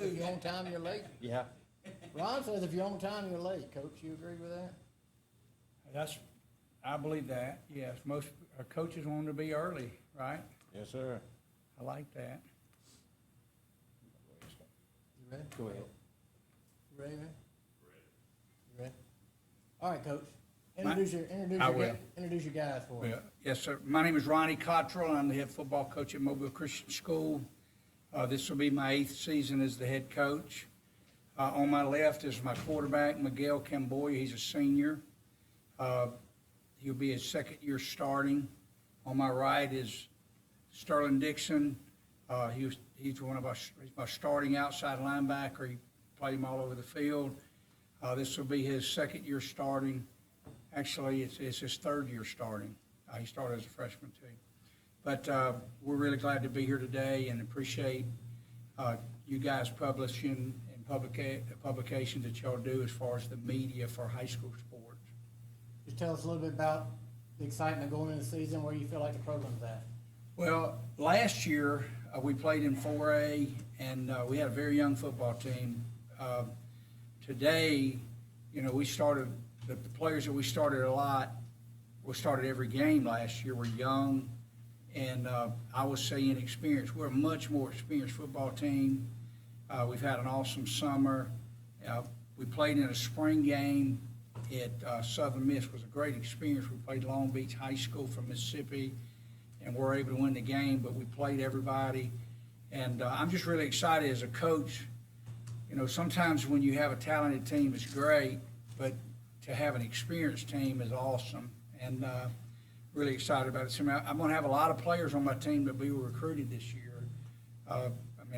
If you're on time, you're late. Yeah. Ron says if you're on time, you're late. Coach, you agree with that? I believe that, yes. Most coaches want to be early, right? Yes, sir. I like that. You ready? Go ahead. You ready, man? You ready? All right, Coach. I will. Introduce your guys for us. Well, yes, sir. My name is Ronnie Cottrell. I'm the head football coach at Mobile Christian School. This will be my 8th season as the head coach. On my left is my quarterback, Miguel Camboya. He's a senior. He'll be his 2nd year starting. On my right is Sterling Dixon. He's my starting outside linebacker. He played him all over the field. This will be his 2nd year starting. Actually, it's his 3rd year starting. He started as a freshman too. But we're really glad to be here today and appreciate you guys publishing and publications that y'all do as far as the media for high school sports. Just tell us a little bit about the excitement going into the season, where you feel like the program's at. Well, last year we played in 4A and we had a very young football team. Today, we started, the players that we started we started every game last year were young, and I would say inexperienced. We're a much more experienced football team. We've had an awesome summer. We played in a spring game at Southern Miss. It was a great experience. We played Long Beach High School from Mississippi, and we're able to win the game, but we played everybody. And I'm just really excited as a coach. Sometimes when you have a talented team, it's great, but to have an experienced team is awesome, and really excited about it. So I'm going to have a lot of players on my team that we were recruited this year. A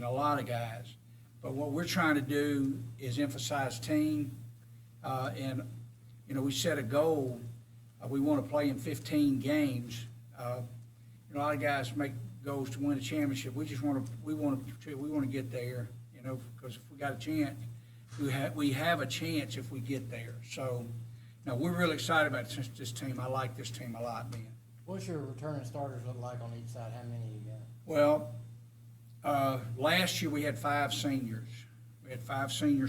lot of guys. But what we're trying to do is emphasize team, and we set a goal. We want to play in 15 games. A lot of guys make goals to win a championship. We want to get there. Because if we got a chance, we have a chance if we get there. So, now we're really excited about this team. I like this team a lot, man. What's your returning starters look like on each side? How many you got? Well, last year we had 5 seniors. We had 5 senior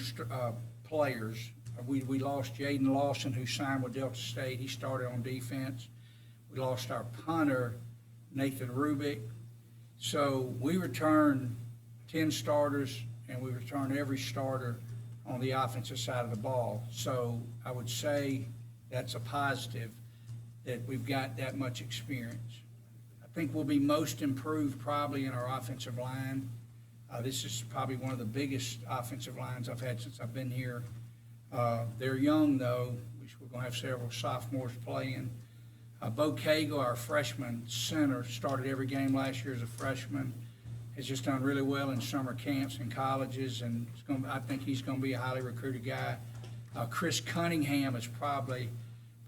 players. We lost Jaden Lawson, who signed with Delta State. He started on defense. We lost our punter, Nathan Rubik. So we returned 10 starters, and we return every starter on the offensive side of the ball. So I would say that's a positive that we've got that much experience. I think we'll be most improved probably in our offensive line. This is probably one of the biggest offensive lines I've had since I've been here. They're young, though. We're going to have several sophomores playing. Bo Cagle, our freshman center, started every game last year as a freshman. Has just done really well in summer camps and colleges, and I think he's going to be a highly recruited guy. Chris Cunningham is probably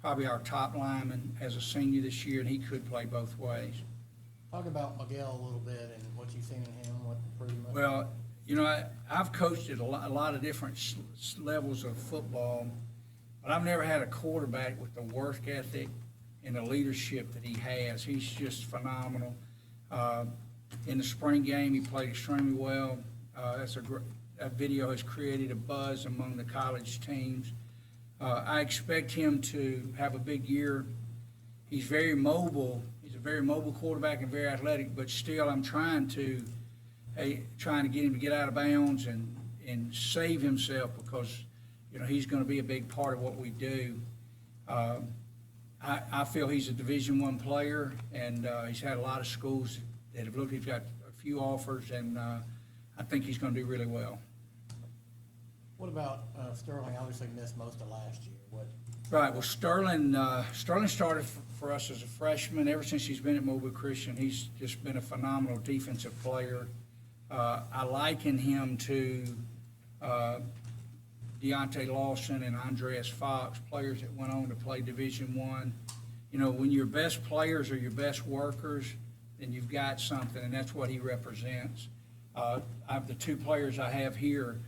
our top lineman as a senior this year, and he could play both ways. Talk about Miguel a little bit and what you've seen in him, what improvement. Well, I've coached at a lot of different levels of football, but I've never had a quarterback with the work ethic and the leadership that he has. He's just phenomenal. In the spring game, he played extremely well. That video has created a buzz among the college teams. I expect him to have a big year. He's very mobile. He's a very mobile quarterback and very athletic, but still I'm trying to get him to get out of bounds and save himself, because he's going to be a big part of what we do. I feel he's a Division I player, and he's had a lot of schools that have looked. He's got a few offers, and I think he's going to do really well. What about Sterling? Obviously missed most of last year. Right. Well, Sterling started for us as a freshman. Ever since he's been at Mobile Christian, he's just been a phenomenal defensive player. I liken him to Deontay Lawson and Andreas Fox, players that went on to play Division I. When your best players are your best workers, then you've got something, and that's what he represents. The 2 players I have here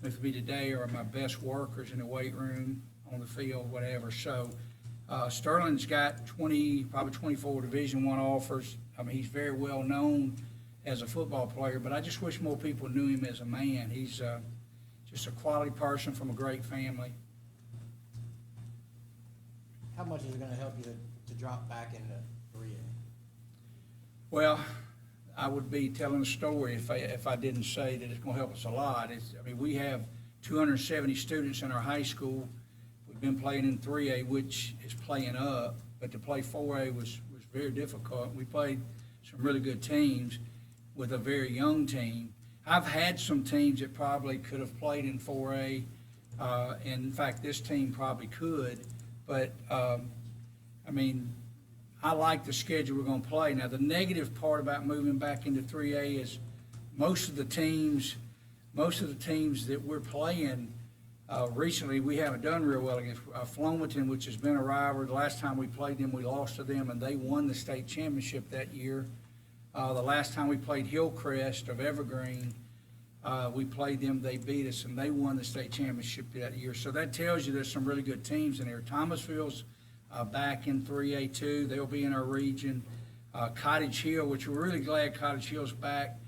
with me today are my best workers in the weight room, on the field, whatever. So Sterling's got probably 24 Division I offers. He's very well known as a football player, but I just wish more people knew him as a man. He's just a quality person from a great family. How much is it gonna help you to drop back into 3A? Well, I would be telling a story if I didn't say that it's going to help us a lot. We have 270 students in our high school. We've been playing in 3A, which is playing up, but to play 4A was very difficult. We played some really good teams with a very young team. I've had some teams that probably could have played in 4A, and in fact, this team probably could, but I like the schedule we're going to play. Now, the negative part about moving back into 3A is most of the teams that we're playing recently, we haven't done real well against. Flomaton, which has been a rival. The last time we played them, we lost to them, and they won the state championship that year. The last time we played Hillcrest of Evergreen, we played them, they beat us, and they won the state championship that year. So that tells you there's some really good teams in there. Thomasville's back in 3A too. They'll be in our region. Cottage Hill, which we're really glad Cottage Hill's back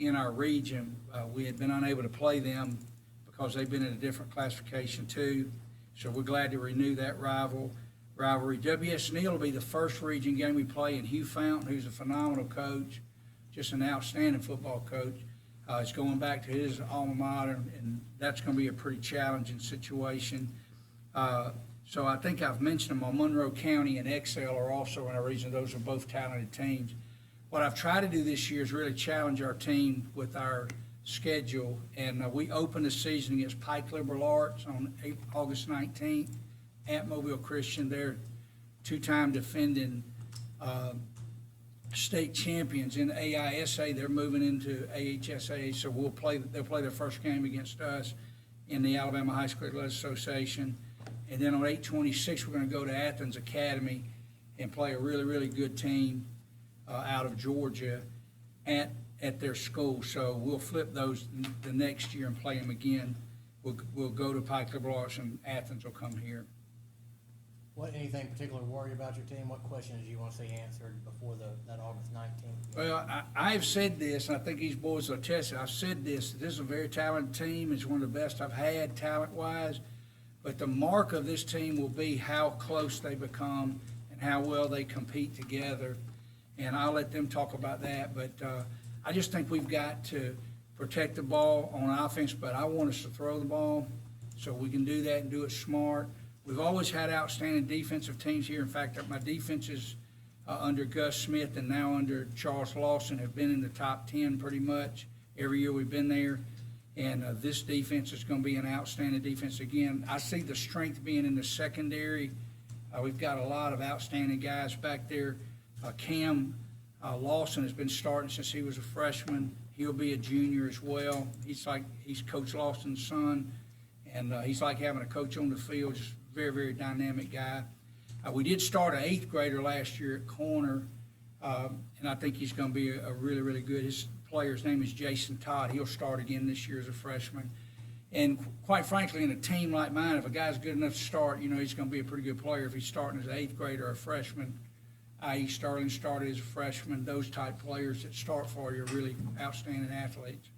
in our region. We had been unable to play them because they've been in a different classification too. So we're glad to renew that rivalry. W.S. Neal will be the first region game we play, and Hugh Fountain, who's a phenomenal coach, just an outstanding football coach, is going back to his alma mater, and that's going to be a pretty challenging situation. So I think I've mentioned them. Monroe County and Excel are also in our region. Those are both talented teams. What I've tried to do this year is really challenge our team with our schedule, and we open the season against Pike Liberal Arts on August 19th at Mobile Christian. They're two-time defending state champions in AISA. They're moving into AHSA, so they'll play their first game against us in the Alabama High School Athletics Association. And then on 8/26, we're going to go to Athens Academy and play a really, really good team out of Georgia at their school. So we'll flip those the next year and play them again. We'll go to Pike Liberal Arts, and Athens will come here. Anything particular worry about your team? What questions do you want to see answered before that August 19th? Well, I've said this, and I think these boys will attest it. I've said this is a very talented team. It's one of the best I've had talent-wise. But the mark of this team will be how close they become and how well they compete together. And I'll let them talk about that. But I just think we've got to protect the ball on offense, but I want us to throw the ball so we can do that and do it smart. We've always had outstanding defensive teams here. In fact, my defenses under Gus Smith and now under Charles Lawson have been in the top 10 pretty much every year we've been there. And this defense is going to be an outstanding defense again. I see the strength being in the secondary. We've got a lot of outstanding guys back there. Cam Lawson has been starting since he was a freshman. He'll be a junior as well. He's Coach Lawson's son, and he's like having a coach on the field. Just very, very dynamic guy. We did start an 8th grader last year at corner, and I think he's going to be a really, really good. His player's name is Jason Todd. He'll start again this year as a freshman. And quite frankly, in a team like mine, if a guy's good enough to start, he's going to be a pretty good player. If he's starting as an 8th grader or a freshman, i.e. Sterling started as a freshman, those type players that start for you are really outstanding athletes.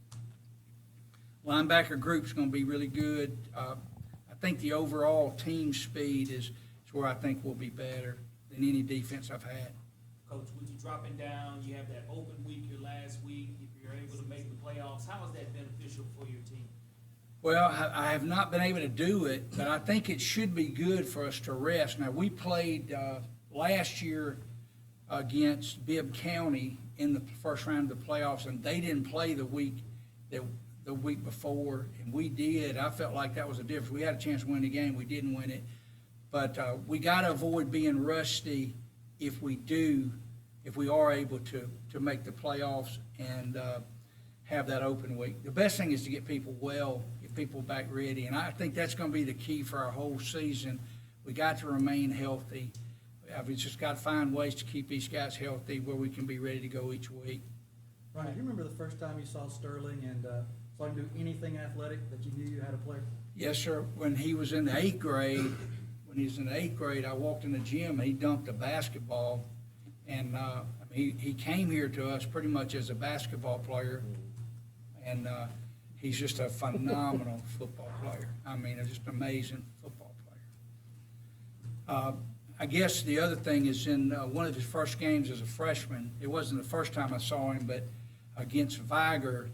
Linebacker group's going to be really good. I think the overall team speed is where I think we'll be better than any defense I've had. Coach, with you dropping down, you have that open week, your last week, if you're able to make the playoffs, how is that beneficial for your team? Well, I have not been able to do it, but I think it should be good for us to rest. Now, we played last year against Bibb County in the first round of the playoffs, and they didn't play the week before, and we did. I felt like that was a difference. We had a chance to win the game. We didn't win it. But we got to avoid being rusty if we are able to make the playoffs and have that open week. The best thing is to get people well, get people back ready, and I think that's going to be the key for our whole season. We got to remain healthy. We've just got to find ways to keep these guys healthy where we can be ready to go each week. Ryan, do you remember the first time you saw Sterling and saw him do anything athletic that you knew you had a player? Yes, sir. When he was in the 8th grade, I walked in the gym and he dunked a basketball. And He came here to us pretty much as a basketball player, and he's just a phenomenal football player. I mean, just an amazing football player. I guess the other thing is in one of his first games as a freshman, it wasn't the first time I saw him, but against Viger,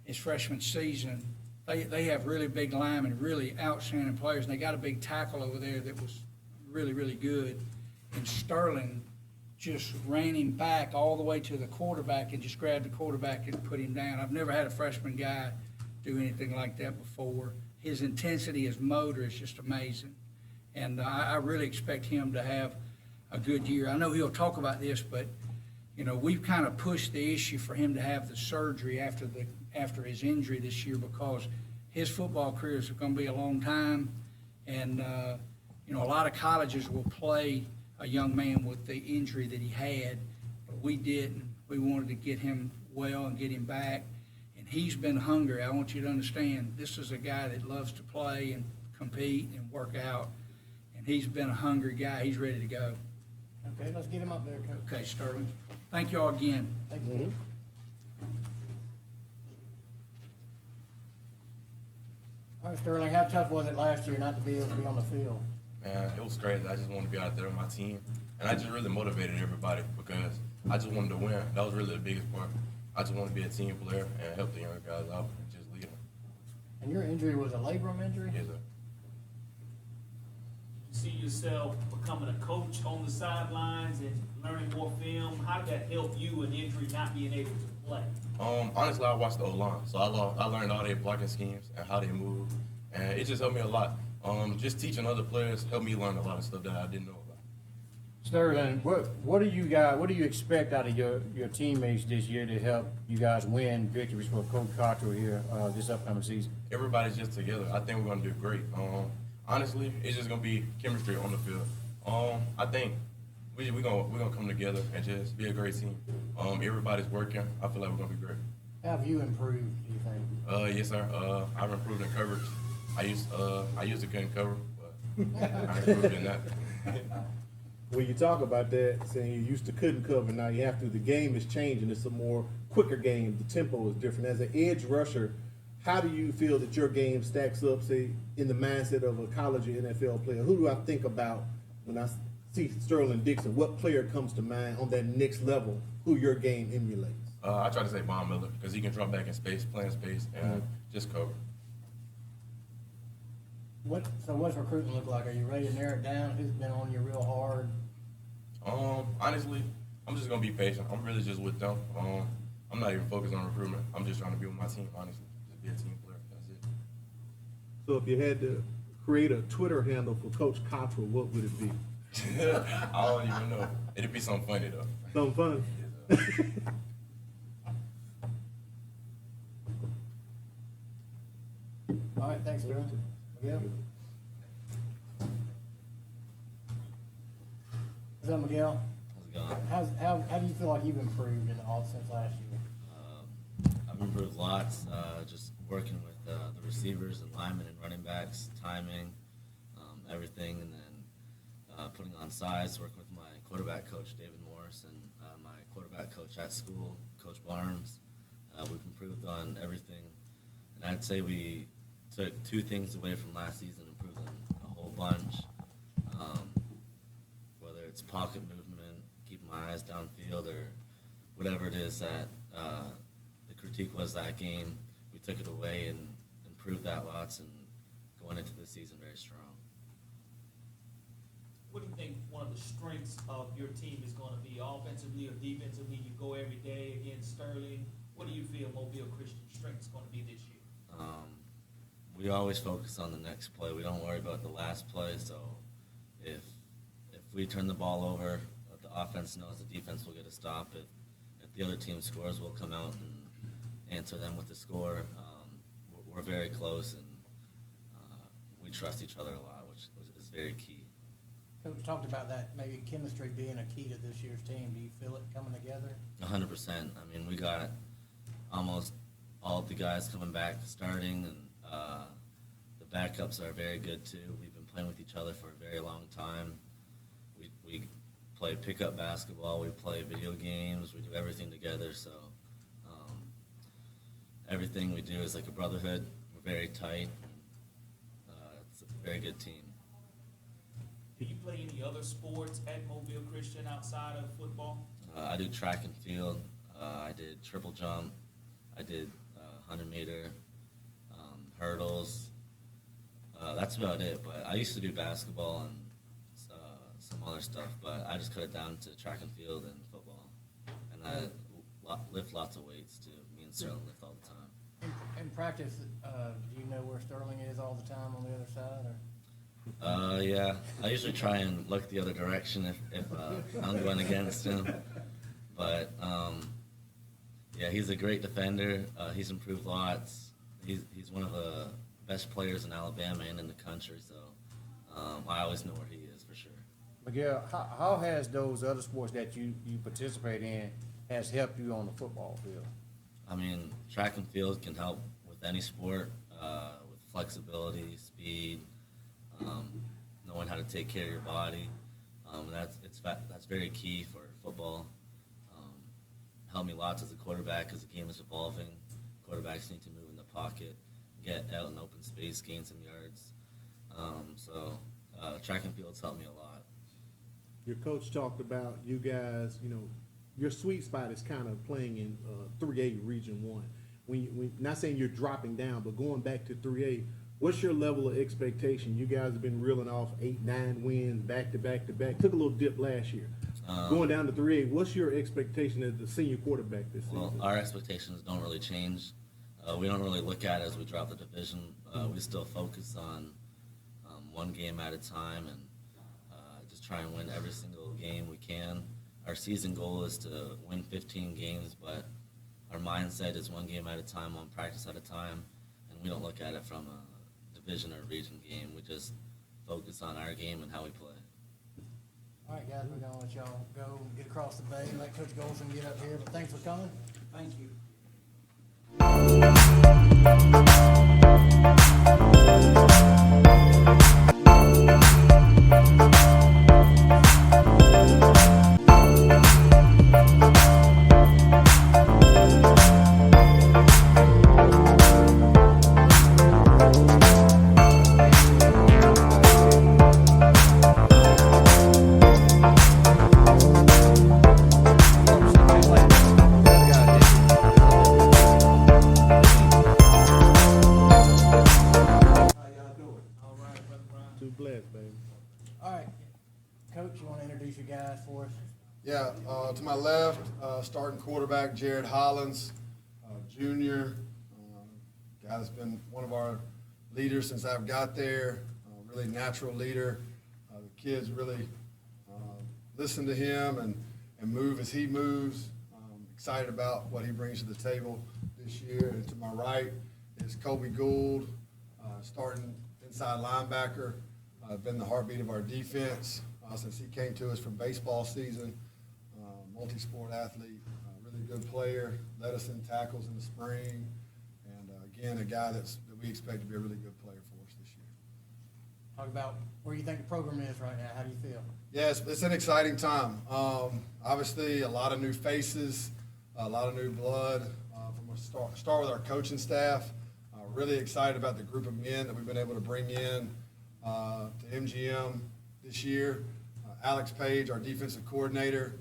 his freshman season, they have really big linemen, really outstanding players, and they got a big tackle over there that was really, really good. And Sterling just ran him back all the way to the quarterback and just grabbed the quarterback and put him down. I've never had a freshman guy do anything like that before. His intensity, his motor is just amazing. And I really expect him to have a good year. I know he'll talk about this, but, you know, we've kind of pushed the issue for him to have the surgery after his injury this year because his football career is going to be a long time. And, you know, a lot of colleges will play a young man with the injury that he had, but we didn't. We wanted to get him well and get him back. And he's been hungry. I want you to understand, this is a guy that loves to play and compete and work out. And he's been a hungry guy. He's ready to go. Okay, let's get him up there, Coach. Okay, Sterling. Thank you all again. Thank you. All right, Sterling, how tough was it last year not to be able to be on the field? Man, it was crazy. I just wanted to be out there with my team. And I just really motivated everybody because I just wanted to win. That was really the biggest part. I just wanted to be a team player and help the younger guys out and just lead them. And your injury was a labrum injury? Yes, sir. You see yourself becoming a coach on the sidelines and learning more film. How did that help you in injury not being able to play? Honestly, I watched the O-line. So I learned all their blocking schemes and how they move. And it just helped me a lot. Just teaching other players helped me learn a lot of stuff that I didn't know about. Sterling, what do you expect out of your teammates this year to help you guys win victories for Coach Cottrell here this upcoming season? Everybody's just together. I think we're gonna do great. Honestly, it's just gonna be chemistry on the field. I think we're gonna come together and just be a great team. Everybody's working. I feel like we're gonna be great. How have you improved, do you think? Yes, sir. I've improved in coverage. I used to couldn't cover, but I improved in that. When you talk about that, saying you used to couldn't cover, now you have to. The game is changing. It's a more quicker game. The tempo is different. As an edge rusher, how do you feel that your game stacks up, say, in the mindset of a college or NFL player? Who do I think about when I see Sterling Dixon? What player comes to mind on that next level who your game emulates? I try to say Von Miller because he can drop back in space, play in space, and just cover. So what's recruiting look like? Are you ready to narrow it down? Who's been on you real hard? Honestly, I'm just gonna be patient. I'm really just with them. I'm not even focused on recruitment. I'm just trying to be with my team, honestly. Just be a team player. That's it. So if you had to create a Twitter handle for Coach Cottrell, what would it be? I don't even know. It'd be something funny though. Something fun. All right, thanks, Sterling. Miguel? What's up, Miguel? How's it going? How do you feel like you've improved in the since last year? I've improved lots, just working with the receivers and linemen and running backs, timing, everything, and then putting on size, working with my quarterback coach, David Morris, and my quarterback coach at school, Coach Barnes. We've improved on everything, and I'd say we took two things away from last season, improved them a whole bunch, whether it's pocket movement, keeping my eyes downfield, or whatever it is that the critique was that game. We took it away and improved that lots, and going into the season very strong. What do you think one of the strengths of your team is going to be, offensively or defensively? You go every day against Sterling. What do you feel Mobile Christian's strength is going to be this year? We always focus on the next play. We don't worry about the last play. So if we turn the ball over, the offense knows the defense will get a stop. If the other team scores, we'll come out and answer them with the score. We're very close, and we trust each other a lot, which is very key. Coach talked about that, maybe chemistry being a key to this year's team. Do you feel it coming together? 100%. I mean, we got almost all of the guys coming back starting, and the backups are very good too. We've been playing with each other for a very long time. We play pickup basketball, we play video games, we do everything together. So everything we do is like a brotherhood. We're very tight. It's a very good team. Do you play any other sports at Mobile Christian outside of football? I do track and field. I did triple jump. I did 100-meter, hurdles. That's about it. But I used to do basketball and some other stuff. But I just cut it down to track and field and football. And I lift lots of weights too. Me and Sterling lift all the time. In practice, do you know where Sterling is all the time on the other side, or? Yeah, I usually try and look the other direction if I'm going against him. But yeah, he's a great defender. He's improved lots. He's one of the best players in Alabama and in the country. So I always know where he is for sure. Miguel, how has those other sports that you participate in has helped you on the football field? I mean, track and field can help with any sport, with flexibility, speed, knowing how to take care of your body. That's very key for football. Helped me lots as a quarterback as the game is evolving. Quarterbacks need to move in the pocket, get out in open space, gain some yards. So track and field's helped me a lot. Your coach talked about you guys, your sweet spot is kind of playing in 3A Region 1. When not saying you're dropping down, but going back to 3A, what's your level of expectation? You guys have been reeling off 8, 9 wins back to back to back. Took a little dip last year. Going down to 3A, what's your expectation as the senior quarterback this season? Well, our expectations don't really change. We don't really look at it as we drop the division. We still focus on one game at a time and just try and win every single game we can. Our season goal is to win 15 games, but our mindset is one game at a time, one practice at a time, and we don't look at it from a division or region game. We just focus on our game and how we play. All right, guys, we're gonna let y'all go and get across the bay, let Coach Golson get up here, but thanks for coming. Thank you. All right, Brother Brian. Too blessed, baby. All right, Coach, you wanna introduce your guys for us? Yeah, to my left, starting quarterback Jared Hollins, junior, guy that's been one of our leaders since I've got there, really natural leader. The kids really listen to him and move as he moves. Excited about what he brings to the table this year. And to my right is Kobe Gould, starting inside linebacker, been the heartbeat of our defense since he came to us from baseball season. Multi-sport athlete, really good player, led us in tackles in the spring, and again, a guy that we expect to be a really good player for us this year. Talk about where you think the program is right now. How do you feel? Yeah, it's an exciting time. Obviously, a lot of new faces, a lot of new blood. From a start with our coaching staff. Really excited about the group of men that we've been able to bring in to MGM this year. Alex Page, our defensive coordinator,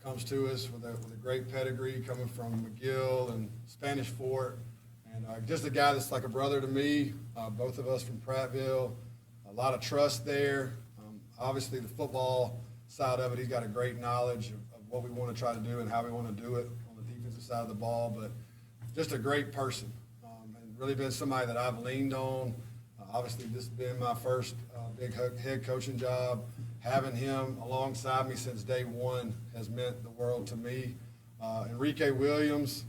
comes to us with a great pedigree coming from McGill and Spanish Fort, and just a guy that's like a brother to me. Both of us from Prattville, a lot of trust there. Obviously, the football side of it, he's got a great knowledge of what we want to try to do and how we want to do it on the defensive side of the ball, but just a great person, and really been somebody that I've leaned on. Obviously, this has been my first big head coaching job. Having him alongside me since day one has meant the world to me. Enrique Williams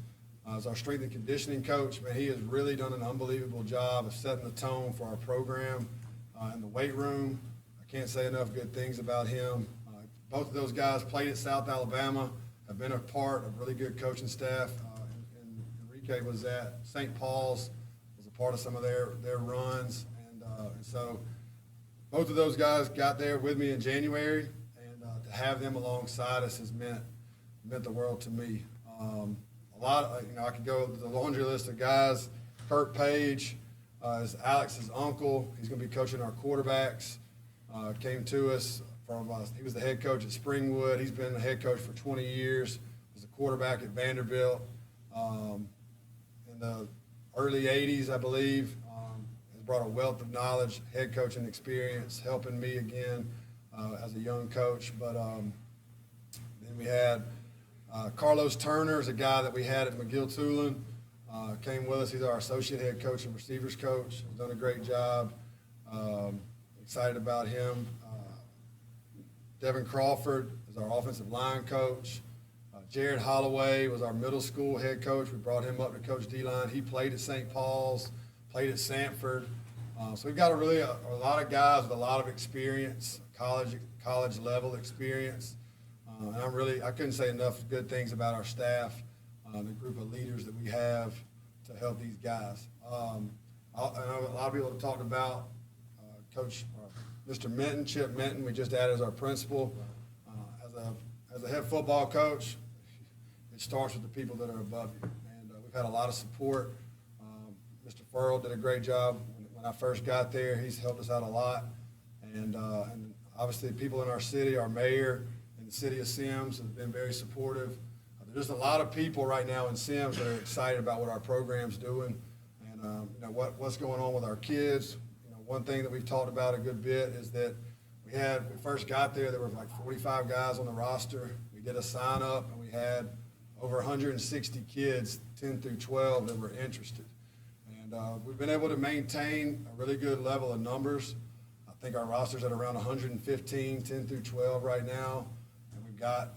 is our strength and conditioning coach. Man, he has really done an unbelievable job of setting the tone for our program in the weight room. I can't say enough good things about him. Both of those guys played at South Alabama, have been a part of really good coaching staff. And Enrique was at St. Paul's, was a part of some of their runs. And so both of those guys got there with me in January, and to have them alongside us has meant the world to me. A lot of, I could go to the laundry list of guys. Kurt Page is Alex's uncle. He's going to be coaching our quarterbacks. Came to us from, he was the head coach at Springwood. He's been the head coach for 20 years. Was a quarterback at Vanderbilt. In the early 80s, I believe. Has brought a wealth of knowledge, head coaching experience, helping me again as a young coach. But then we had Carlos Turner is a guy that we had at McGill-Tulane. Came with us. He's our associate head coach and receivers coach. He's done a great job. Excited about him. Devin Crawford is our offensive line coach. Jared Holloway was our middle school head coach. We brought him up to coach D-line. He played at St. Paul's, played at Sanford. So we've got a lot of guys with a lot of experience, college level experience. And I couldn't say enough good things about our staff, the group of leaders that we have to help these guys. I know a lot of people have talked about Coach Mr. Minton, Chip Minton. We just added as our principal. As a head football coach, it starts with the people that are above you. And we've had a lot of support. Mr. Furl did a great job when I first got there. He's helped us out a lot. And obviously people in our city, our mayor and the city of Sims have been very supportive. There's a lot of people right now in Sims that are excited about what our program's doing and what's going on with our kids. One thing that we've talked about a good bit is that we first got there were like 45 guys on the roster. We did a sign up and we had over 160 kids, 10 through 12, that were interested. And we've been able to maintain a really good level of numbers. I think our roster's at around 115, 10 through 12 right now. And we've got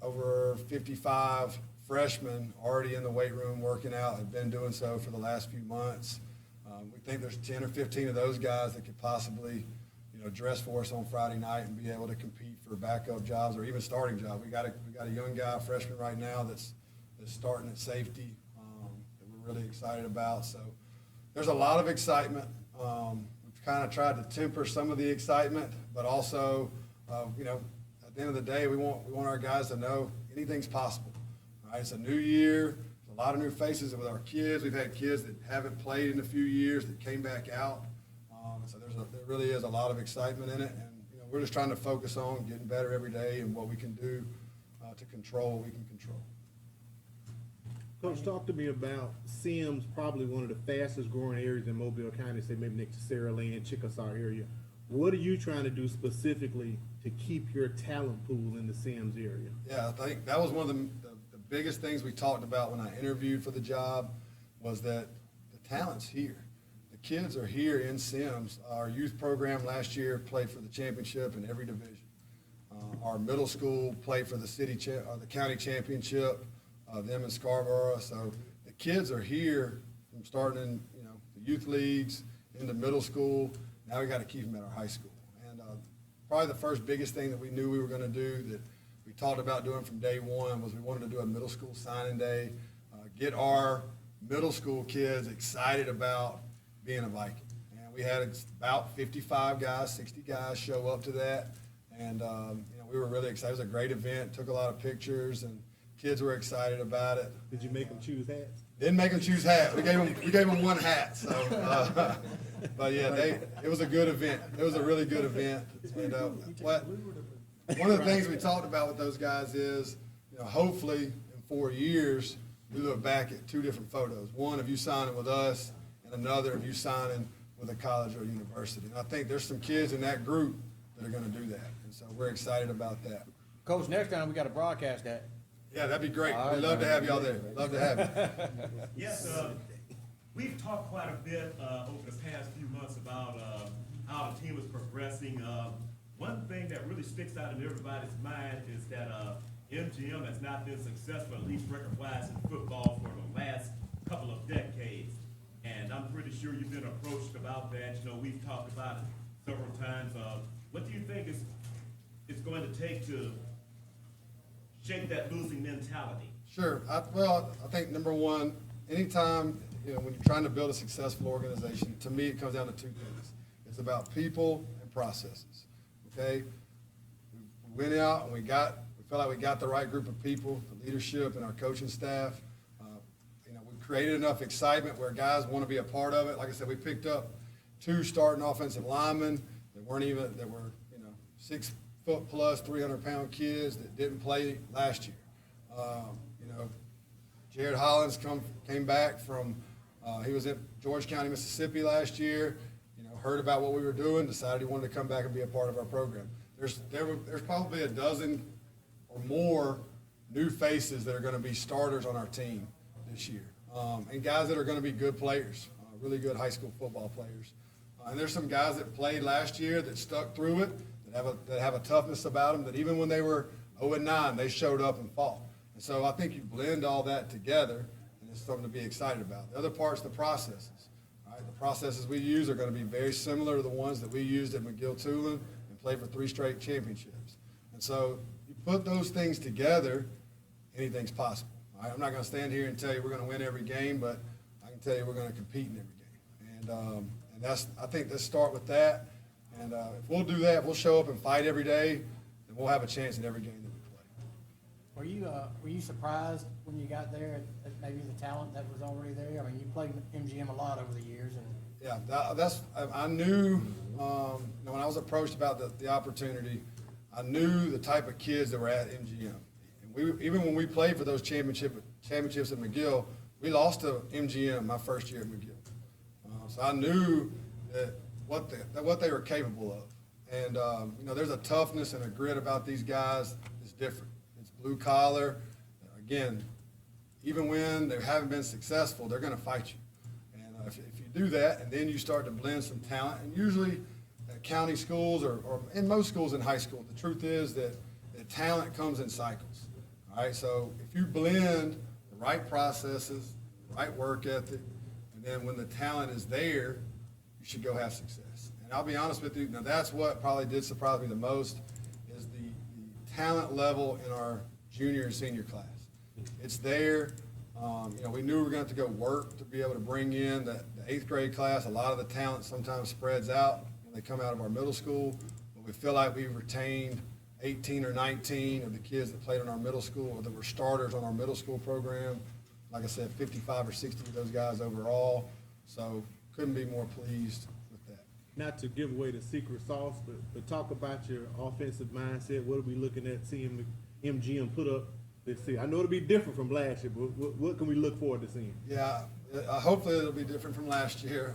over 55 freshmen already in the weight room working out, have been doing so for the last few months. We think there's 10 or 15 of those guys that could possibly, dress for us on Friday night and be able to compete for backup jobs or even starting jobs. We got a young guy, a freshman right now that's starting at safety that we're really excited about. So there's a lot of excitement. We've kind of tried to temper some of the excitement, but also, at the end of the day, we want our guys to know anything's possible. Right? It's a new year. A lot of new faces with our kids. We've had kids that haven't played in a few years that came back out. So there really is a lot of excitement in it. And we're just trying to focus on getting better every day and what we can do to control what we can control. Coach, talk to me about Sims, probably one of the fastest growing areas in Mobile County, say maybe next to Sarah Land, Chickasaw area. What are you trying to do specifically to keep your talent pool in the Sims area? Yeah, I think that was one of the biggest things we talked about when I interviewed for the job was that the talent's here. The kids are here in Sims. Our youth program last year played for the championship in every division. Our middle school played for the county championship, them in Scarborough. So the kids are here from starting in the youth leagues into middle school. Now we got to keep them at our high school. And probably the first biggest thing that we knew we were going to do that we talked about doing from day one was we wanted to do a middle school signing day, get our middle school kids excited about being a Viking. And we had about 55 guys, 60 guys show up to that. And, we were really excited. It was a great event, took a lot of pictures, and kids were excited about it. Did you make them choose hats? Didn't make them choose hats. We gave them one hat. So, but yeah, it was a good event. It was a really good event. And one of the things we talked about with those guys is, hopefully in 4 years, we look back at two different photos. One of you signing with us and another of you signing with a college or a university. And I think there's some kids in that group that are going to do that. And so we're excited about that. Coach, next time we got to broadcast that. Yeah, that'd be great. We'd love to have y'all there. Love to have you. Yes, we've talked quite a bit over the past few months about how the team is progressing. One thing that really sticks out in everybody's mind is that MGM has not been successful, at least record-wise, in football for the last couple of decades. And I'm pretty sure you've been approached about that. We've talked about it several times. What do you think it's going to take to shake that losing mentality? Sure. I think number one, anytime, when you're trying to build a successful organization, to me it comes down to two things. It's about people and processes. Okay? We we went out and we felt like we got the right group of people, the leadership and our coaching staff. We created enough excitement where guys want to be a part of it. Like I said, we picked up 2 starting offensive linemen that were 6 foot plus, 300-pound kids that didn't play last year. Jared Hollins came back from, he was in George County, Mississippi last year, heard about what we were doing, decided he wanted to come back and be a part of our program. There's probably a dozen or more new faces that are going to be starters on our team this year. And guys that are going to be good players, really good high school football players. And there's some guys that played last year that stuck through it, that have a toughness about them, that even when they were 0-9, they showed up and fought. And so I think you blend all that together, and it's something to be excited about. The other part's the processes. All right? The processes we use are going to be very similar to the ones that we used at McGill-Tulane and played for 3 straight championships. And so you put those things together, anything's possible. All right? I'm not going to stand here and tell you we're going to win every game, but I can tell you we're going to compete in every game. And I think let's start with that. And if we'll do that, we'll show up and fight every day, then we'll have a chance in every game that we play. Were you surprised when you got there at maybe the talent that was already there? I mean, you played MGM a lot over the years, and Yeah, I knew when I was approached about the opportunity, I knew the type of kids that were at MGM. And even when we played for those championships at McGill, we lost to MGM my first year at McGill. So I knew that what they were capable of. And, there's a toughness and a grit about these guys that's different. It's blue collar. Again, even when they haven't been successful, they're going to fight you. And if you do that, and then you start to blend some talent, and usually at county schools or in most schools in high school, the truth is that talent comes in cycles. All right, so if you blend the right processes, the right work ethic, and then when the talent is there, you should go have success. And I'll be honest with you, now that's what probably did surprise me the most is the talent level in our junior and senior class. It's there. We knew we were going to have to go work to be able to bring in the 8th grade class. A lot of the talent sometimes spreads out when they come out of our middle school, but we feel like we retained 18 or 19 of the kids that played in our middle school or that were starters on our middle school program. Like I said, 55 or 60 of those guys overall. So couldn't be more pleased with that. Not to give away the secret sauce, but talk about your offensive mindset. What are we looking at seeing MGM put up this year? I know it'll be different from last year, but what can we look forward to seeing? Yeah, hopefully it'll be different from last year.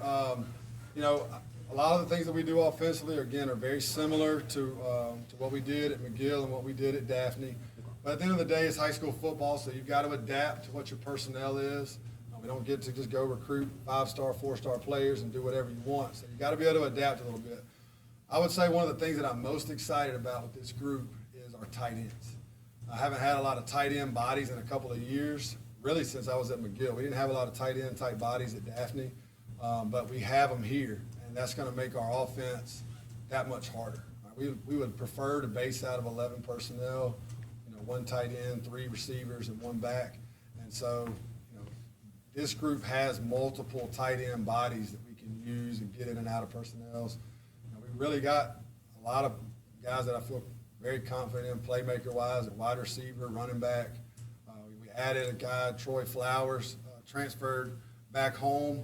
A lot of the things that we do offensively, again, are very similar to what we did at McGill and what we did at Daphne. But at the end of the day, it's high school football, so you've got to adapt to what your personnel is. We don't get to just go recruit 5-star, 4-star players and do whatever you want. So you got to be able to adapt a little bit. I would say one of the things that I'm most excited about with this group is our tight ends. I haven't had a lot of tight end bodies in a couple of years, really since I was at McGill. We didn't have a lot of tight end type bodies at Daphne, but we have them here, and that's going to make our offense that much harder. We would prefer to base out of 11 personnel, 1 tight end, 3 receivers, and 1 back. And so this group has multiple tight end bodies that we can use and get in and out of personnel. We really got a lot of guys that I feel very confident in playmaker-wise at wide receiver, running back. We added a guy, Troy Flowers, transferred back home,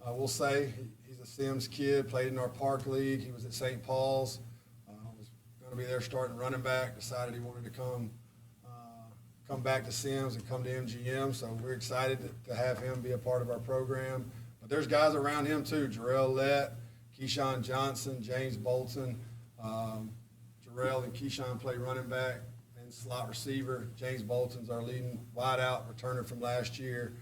we'll say. He's a Sims kid, played in our Park League. He was at St. Paul's. Was going to be there starting running back, decided he wanted to come back to Sims and come to MGM, so we're excited to have him be a part of our program. But there's guys around him too, Jarrell Lett, Keyshawn Johnson, James Bolton. Jarrell and Keyshawn play running back and slot receiver. James Bolton's our leading wideout, returner from last year,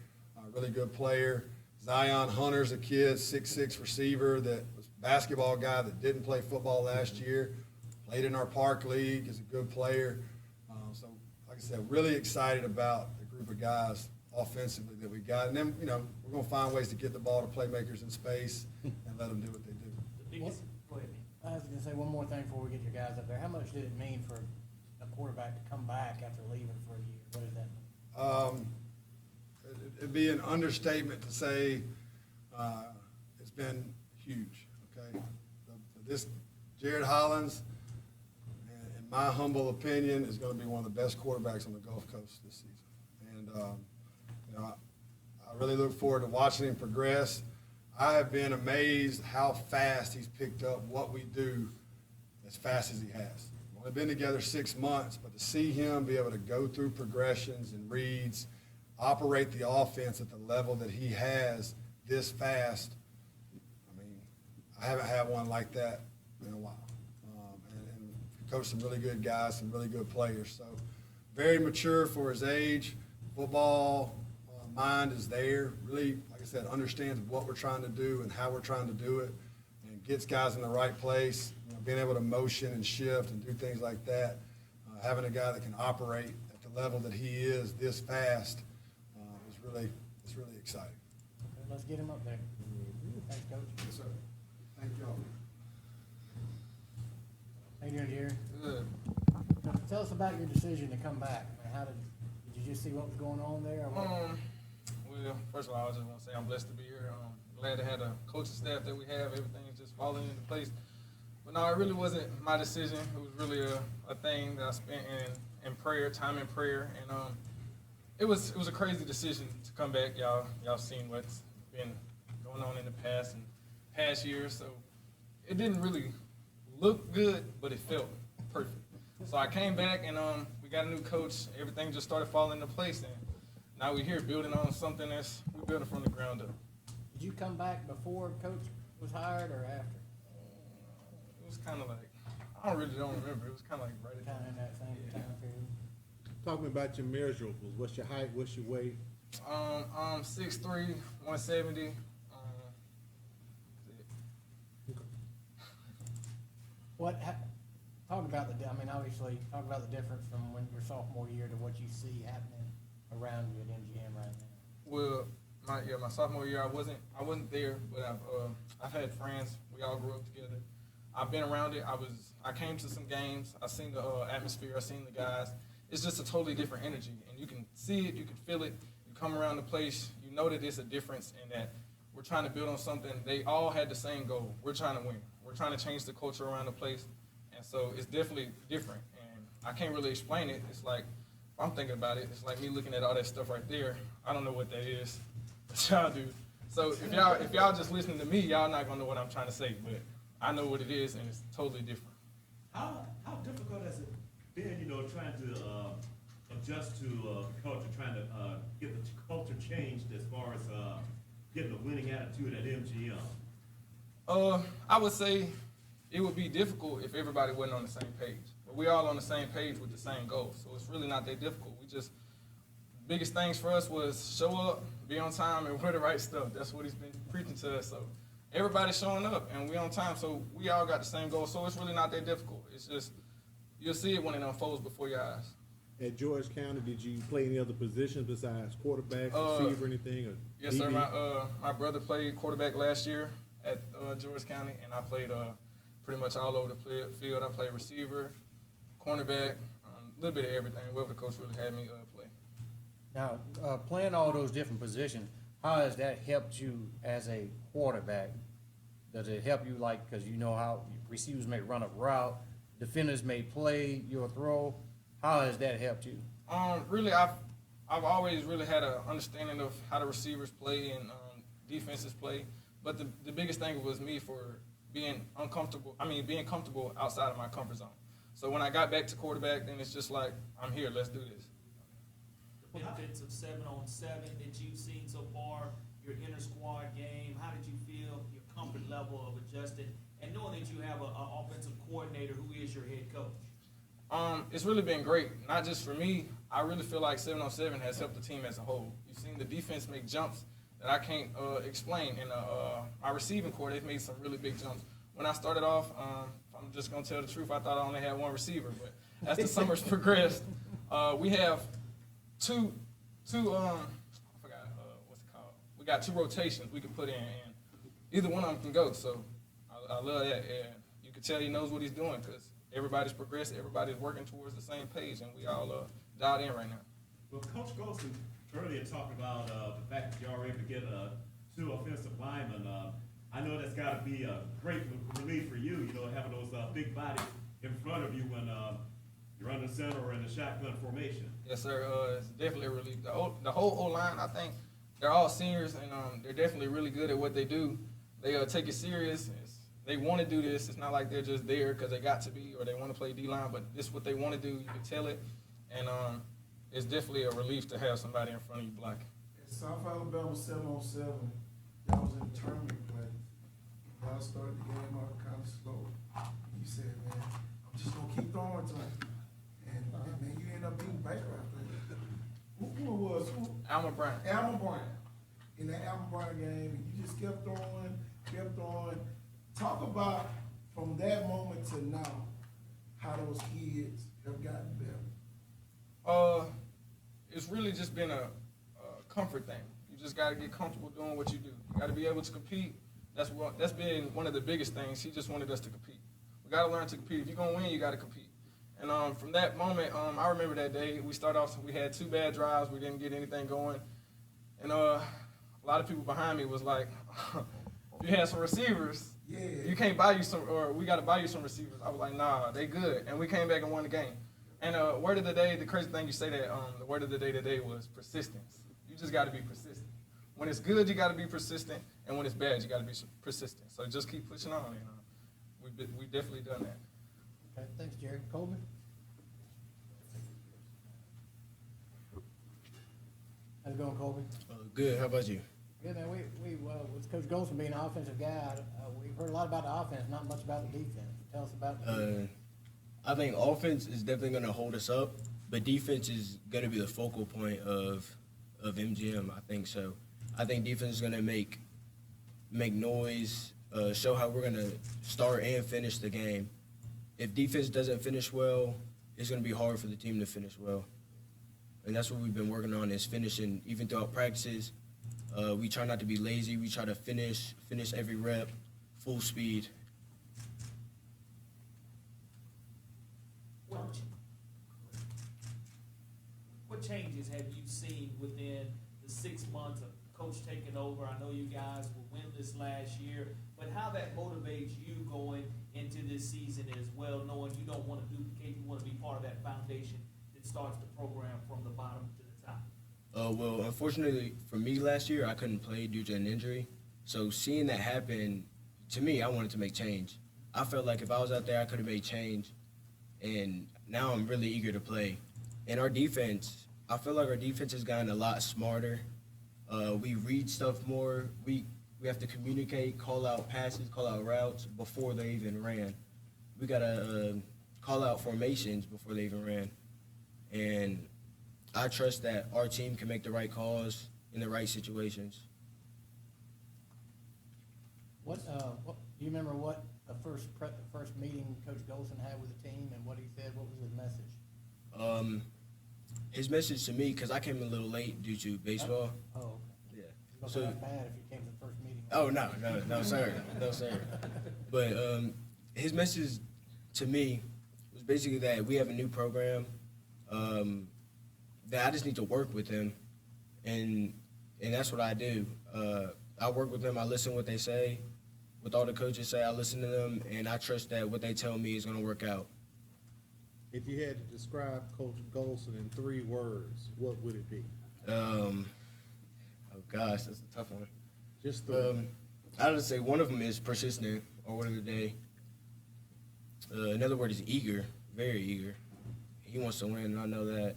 really good player. Zion Hunter's a kid, 6'6" receiver that was a basketball guy that didn't play football last year, played in our Park League, is a good player. So like I said, really excited about the group of guys offensively that we got. And then, we're going to find ways to get the ball to playmakers in space and let them do what they do. The biggest, go ahead. I was going to say one more thing before we get your guys up there. How much did it mean for a quarterback to come back after leaving for a year? What does that mean? It'd be an understatement to say it's been huge, okay? This Jared Hollins and my humble opinion, is going to be one of the best quarterbacks on the Gulf Coast this season. And, you know, I really look forward to watching him progress. I have been amazed how fast he's picked up what we do as fast as he has. We've only been together 6 months, but to see him be able to go through progressions and reads, operate the offense at the level that he has this fast, I mean, I haven't had one like that in a while. And coached some really good guys, some really good players. So very mature for his age. Football mind is there. Really, like I said, understands what we're trying to do and how we're trying to do it, and gets guys in the right place. You know, being able to motion and shift and do things like that. Having a guy that can operate at the level that he is this fast it's really exciting. Okay, let's get him up there. Thanks, Coach. Yes, sir. Thank y'all. How you doing, Jerry? Good. Tell us about your decision to come back. I mean, did you just see what was going on there? Or what? Well, first of all, I just want to say I'm blessed to be here. Glad to have the coaching staff that we have. Everything is just falling into place. But no, it really wasn't my decision. It was really a thing that I spent in prayer, time in prayer, and it was a crazy decision to come back. Y'all seen what's been going on in the past years, so it didn't really look good, but it felt perfect. So I came back, and we got a new coach. Everything just started falling into place, and now we're here building on something we're building from the ground up. Did you come back before Coach was hired or after? It was kind of like, I don't remember. It was kind of like right at Kind of in that same time period. Talking about your measurables, what's your height, what's your weight? 6'3", 170. Talk about obviously, talk about the difference from when your sophomore year to what you see happening around you at MGM right now. Well, my sophomore year, I wasn't there, but I've had friends. We all grew up together. I've been around it. I came to some games. I seen the atmosphere. I seen the guys. It's just a totally different energy, and you can see it. You can feel it. You come around the place, you know that it's a difference, and that we're trying to build on something. They all had the same goal. We're trying to win. We're trying to change the culture around the place, and so it's definitely different. And I can't really explain it. It's like, if I'm thinking about it, it's like me looking at all that stuff right there. I don't know what that is, but y'all do. So if y'all just listening to me, y'all not gonna know what I'm trying to say, but I know what it is, and it's totally different. How difficult has it been, trying to adjust to culture, trying to get the culture changed as far as getting a winning attitude at MGM? I would say it would be difficult if everybody wasn't on the same page. But we all on the same page with the same goal, so it's really not that difficult. Biggest things for us was show up, be on time, and wear the right stuff. That's what he's been preaching to us. So everybody's showing up, and we on time, so we all got the same goal. So it's really not that difficult. It's just, you'll see it when it unfolds before your eyes. At George County, did you play any other positions besides quarterback, receiver, anything? Or yes, sir. My brother played quarterback last year at George County, and I played pretty much all over the field. I played receiver, cornerback, a little bit of everything, whatever the coach really had me play. Now, playing all those different positions, how has that helped you as a quarterback? Does it help you, because you know how receivers may run a route, defenders may play your throw? How has that helped you? Really, I've always really had an understanding of how the receivers play and defenses play. But the biggest thing was me for being comfortable outside of my comfort zone. So when I got back to quarterback, then it's just like, I'm here, let's do this. The benefits of 7-on-7 that you've seen so far, your inter squad game, how did you feel, your comfort level of adjusting, and knowing that you have an offensive coordinator who is your head coach? It's really been great, not just for me. I really feel like 7-on-7 has helped the team as a whole. You've seen the defense make jumps that I can't explain, and my receiving core, they've made some really big jumps. When I started off, I'm just going to tell the truth, I thought I only had one receiver, but as the summers progressed, we have two I forgot what's it called. We got 2 rotations we can put in, and either one of them can go. So I love that, and you can tell he knows what he's doing because everybody's progressed, everybody's working towards the same page, and we all dialed in right now. Well, Coach Golson earlier talked about the fact that y'all were able to get 2 offensive linemen. I know that's got to be a great relief for you, having those big bodies in front of you when You run the center or in the shotgun formation. Yes, sir. It's definitely a relief. The whole O-line, I think, they're all seniors, and they're definitely really good at what they do. They take it serious. They want to do this. It's not like they're just there because they got to be or they want to play D-line, but this is what they want to do. You can tell it, and it's definitely a relief to have somebody in front of you blocking. At South Alabama 7-on-7, y'all was in tournament play. Y'all started the game out kind of slow. You said, man, I'm just going to keep throwing to him. And man, you end up being Baker, I think. Who it was? Alma Bryant. Alma Bryant. In that Alma Bryant game, and you just kept throwing, kept throwing. Talk about, from that moment to now, how those kids have gotten better. It's really just been a comfort thing. You just got to get comfortable doing what you do. You got to be able to compete. That's been one of the biggest things. He just wanted us to compete. We got to learn to compete. If you're gonna win, you got to compete. And from that moment, I remember that day. We started off. We had 2 bad drives. We didn't get anything going. And a lot of people behind me was like, "You had some receivers. Yeah. You can't buy you some, or we got to buy you some receivers." I was like, "Nah, they good." And we came back and won the game. And word of the day, the crazy thing you say that, the word of the day today was persistence. You just got to be persistent. When it's good, you got to be persistent, and when it's bad, you got to be persistent. So just keep pushing on. We've definitely done that. Okay, thanks, Jerry. Colby? How's it going, Colby? Good. How about you? Good, man. With Coach Golson being an offensive guy, we've heard a lot about the offense, not much about the defense. Tell us about the defense. I think offense is definitely going to hold us up, but defense is going to be the focal point of MGM. I think so. I think defense is going to make noise, show how we're going to start and finish the game. If defense doesn't finish well, it's going to be hard for the team to finish well. And that's what we've been working on, is finishing. Even throughout practices, we try not to be lazy. We try to finish every rep, full speed. What changes have you seen within the 6 months of Coach taking over? I know you guys were winless last year, but how that motivates you going into this season as well, knowing you don't want to duplicate, you want to be part of that foundation that starts the program from the bottom to the top? Well, unfortunately for me last year, I couldn't play due to an injury. So seeing that happen, to me, I wanted to make change. I felt like if I was out there, I could have made change. And now I'm really eager to play. And our defense, I feel like our defense has gotten a lot smarter. We read stuff more. We have to communicate, call out passes, call out routes before they even ran. We got to call out formations before they even ran. And I trust that our team can make the right calls in the right situations. Do you remember what the first meeting Coach Golson had with the team and what he said? What was his message? His message to me, because I came a little late due to baseball. Oh, okay. Yeah. It wasn't that bad if you came to the first meeting. Oh, no, sir. No, sir. But his message to me was basically that we have a new program, that I just need to work with him, and that's what I do. I work with them. I listen to what they say. What all the coaches say, I listen to them, and I trust that what they tell me is going to work out. If you had to describe Coach Golson in 3 words, what would it be? Oh gosh, that's a tough one. Just 3. I would say one of them is persistent, or word of the day. Another word is eager, very eager. He wants to win, and I know that.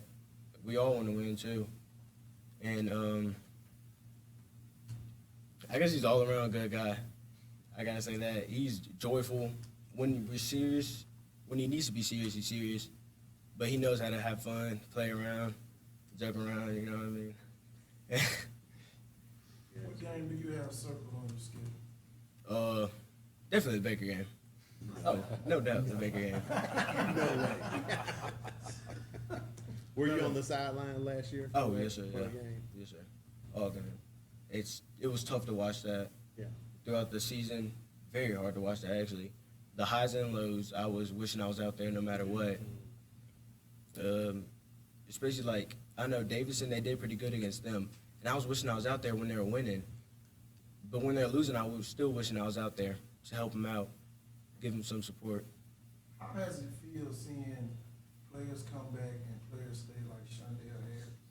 We all want to win too. And I guess he's all around good guy. I gotta say that. He's joyful. When we're serious, when he needs to be serious, he's serious. But he knows how to have fun, play around, joke around, you know what I mean? What game do you have circled on your schedule? Definitely the Baker game. Oh, no doubt the Baker game. No way. Were you on the sideline last year? Oh, yes, sir. For Yeah. the game? Yes, sir. Oh, game. It was tough to watch that. Yeah. Throughout the season, very hard to watch that, actually. The highs and lows, I was wishing I was out there no matter what. Especially, like, I know Davidson, they did pretty good against them. And I was wishing I was out there when they were winning. But when they're losing, I was still wishing I was out there to help them out, give them some support. How does it feel seeing players come back and players stay like Shondell Harris.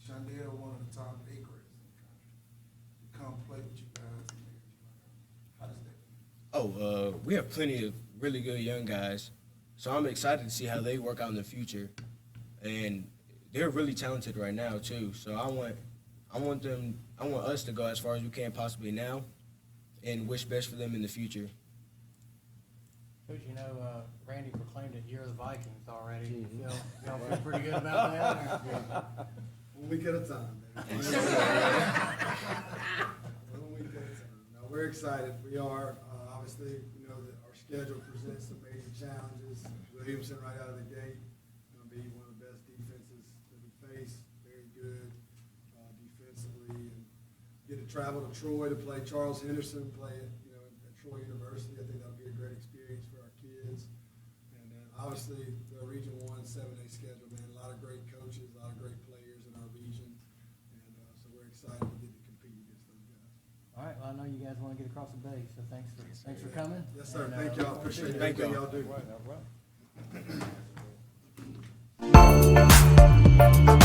Shondell, one of the top 8 graders in the country, to come play with you guys and make you like, how does that feel? We have plenty of really good young guys, so I'm excited to see how they work out in the future. And they're really talented right now too. So I want us to go as far as we can possibly now, and wish best for them in the future. Coach, you know, Randy proclaimed it, you're the Vikings already. Y'all feel pretty good about that? or- 1 week at a time, man. 1 week at a time. No, we're excited. We are. Obviously, we know that our schedule presents some major challenges. Williamson right out of the gate, going to be one of the best defenses that we face. Very good defensively, and get to travel to Troy to play Charles Henderson, play at Troy University. I think that'll be a great experience for our kids. And then obviously the Region 1 7A schedule, man. A lot of great coaches, a lot of great players in our region, and so we're excited to get to compete against those guys. All right, well, I know you guys want to get across the bay, so thanks for coming. Yes, sir. And, Thank y'all. Appreciate everything y'all do. All right.